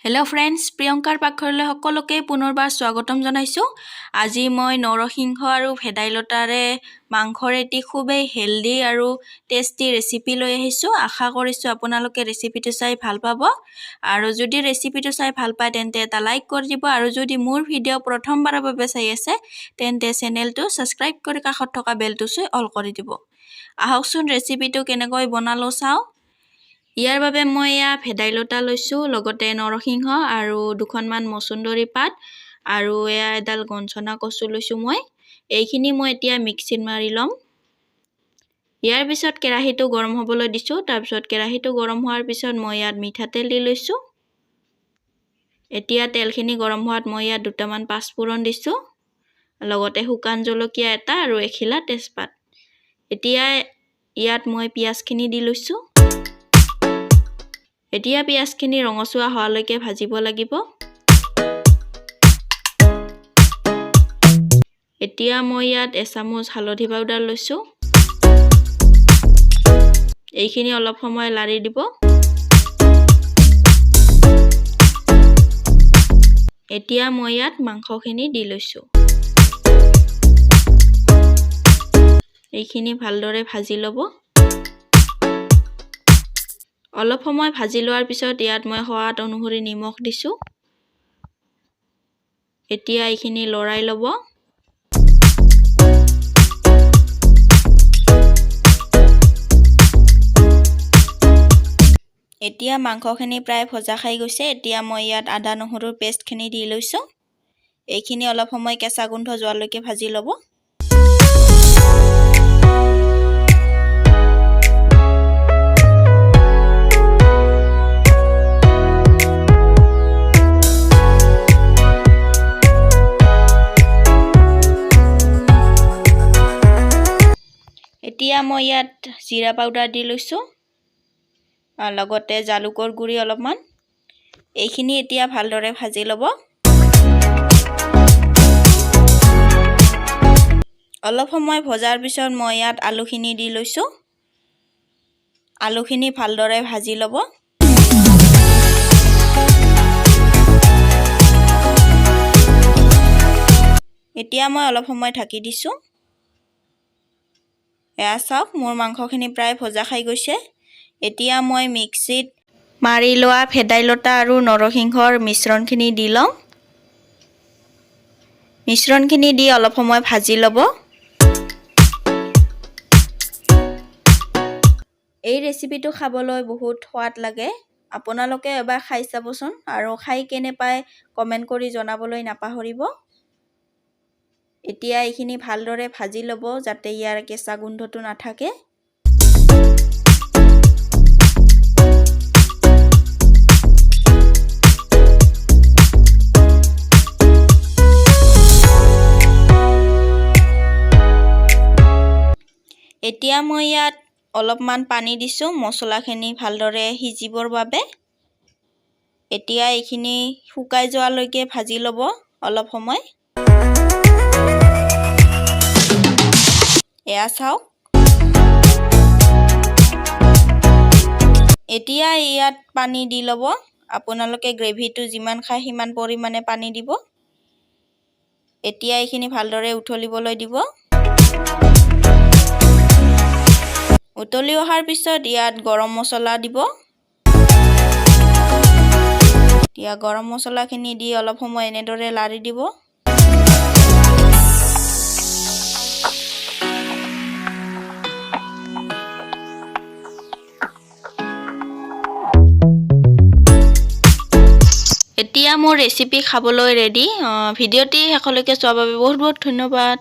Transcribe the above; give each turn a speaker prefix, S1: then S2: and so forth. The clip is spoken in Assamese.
S1: হেল্ল' ফ্ৰেণ্ডছ, প্ৰিয়ংকাৰ পাকঘৰলৈ সকলোকে পুনৰবাৰ স্বাগতম জনাইছোঁ। আজি মই নৰসিংহ আৰু ভেদাইলতাৰে মাংসৰ এটি খুবেই হেল্ডি আৰু টেষ্টি ৰেচিপি লৈ আহিছোঁ। আশা কৰিছোঁ আপোনালোকে ৰেচিপিটো চাই ভাল পাব। আৰু যদি ৰেচিপিটো চাই ভাল পায় তেন্তে এটা লাইক কৰি দিব। আৰু যদি মোৰ ভিডিঅ' প্ৰথমবাৰৰ বাবে চাই আছে তেন্তে চেনেলটো ছাবস্ক্ৰাইব কৰি কাষত থকা বেলটো চুই অল কৰি দিব। আহকচোন ৰেচিপিটো কেনেকৈ বনালোঁ চাওঁ। ইয়াৰ বাবে মই ভেদাইলতা লৈছোঁ, লগতে নৰসিংহ আৰু দুখনমান মচুন্দৰী পাত আৰু এডাল গঞ্চনা কচু লৈছোঁ মই। এইখিনি মই এতিয়া মিক্সিত মাৰি ল'ম। ইয়াৰ পিছত কেৰাহীটো গৰম হ'বলৈ দিছোঁ। তাৰপিছত কেৰাহীটো গৰম হোৱাৰ পিছত মই ইয়াত মিঠাতেল দি লৈছোঁ। এতিয়া তেলখিনি গৰম হোৱাত মই ইয়াত দুটামান পাঁচফোৰণ দিছোঁ, লগতে শুকান জলকীয়া এটা আৰু এখিলা তেজপাত। এতিয়া ইয়াত মই পিঁয়াজখিনি দি লৈছোঁ। এতিয়া পিঁয়াজখিনি ৰঙচুৱা হোৱালৈকে ভাজিব লাগিব। এতিয়া মই ইয়াত এচামুচ হালধি পাউডাৰ লৈছোঁ। এইখিনি অলপ সময় লাৰি দিব। এতিয়া মই ইয়াত মাংসখিনি দি লৈছোঁ। এইখিনি ভালদৰে ভাজি ল'ব। অলপ সময় ভাজি লোৱাৰ পিছত ইয়াত মই সোৱাদ অনুসৰি নিমখ দিছোঁ। এতিয়া এইখিনি লৰাই ল'ব। এতিয়া মাংসখিনি প্ৰায় ভজা খাই গৈছে। এতিয়া মই ইয়াত আদা নহৰুৰ পেষ্টখিনি দি লৈছোঁ। এইখিনি অলপ সময় কেঁচা গোন্ধ যোৱালৈকে ভাজি ল'ব। এতিয়া মই ইয়াত জিৰা পাউডাৰ দি লৈছোঁ, লগতে জালুকৰ গুড়ি অলপমান। এইখিনি এতিয়া ভালদৰে ভাজি ল'ব। অলপ সময় ভজাৰ পিছত মই ইয়াত আলুখিনি দি লৈছোঁ। আলুখিনি ভালদৰে ভাজি ল'ব। এতিয়া মই অলপ সময় ঢাকি দিছোঁ। এয়া চাওক, মোৰ মাংসখিনি প্ৰায় ভজা খাই গৈছে। এতিয়া মই মিক্সিত মাৰি লোৱা ভেদাইলতা আৰু নৰসিংহৰ মিশ্ৰণখিনি দি লওঁ। মিশ্ৰণখিনি দি অলপ সময় ভাজি ল'ব। এই ৰেচিপিটো খাবলৈ বহুত সোৱাদ লাগে। আপোনালোকে এবাৰ খাই চাবচোন, আৰু খাই কেনে পায় কমেণ্ট কৰি জনাবলৈ নাপাহৰিব। এতিয়া এইখিনি ভালদৰে ভাজি ল'ব যাতে ইয়াৰ কেঁচা গোন্ধটো নাথাকে। এতিয়া মই ইয়াত অলপমান পানী দিছোঁ মছলাখিনি ভালদৰে সিজিবৰ বাবে। এতিয়া এইখিনি শুকাই যোৱালৈকে ভাজি ল'ব অলপ সময়। এয়া চাওক, এতিয়া ইয়াত পানী দি ল'ব। আপোনালোকে গ্ৰেভিটো যিমান খায় সিমান পৰিমাণে পানী দিব। এতিয়া এইখিনি ভালদৰে উতলিবলৈ দিব। উতলি অহাৰ পিছত ইয়াত গৰম মছলা দিব। এতিয়া গৰম মছলাখিনি দি অলপ সময় এনেদৰে লাৰি দিব। এতিয়া মোৰ ৰেচিপি খাবলৈ ৰেডি। ভিডিঅ'টি শেষলৈকে চোৱাৰ বাবে বহুত বহুত ধন্যবাদ।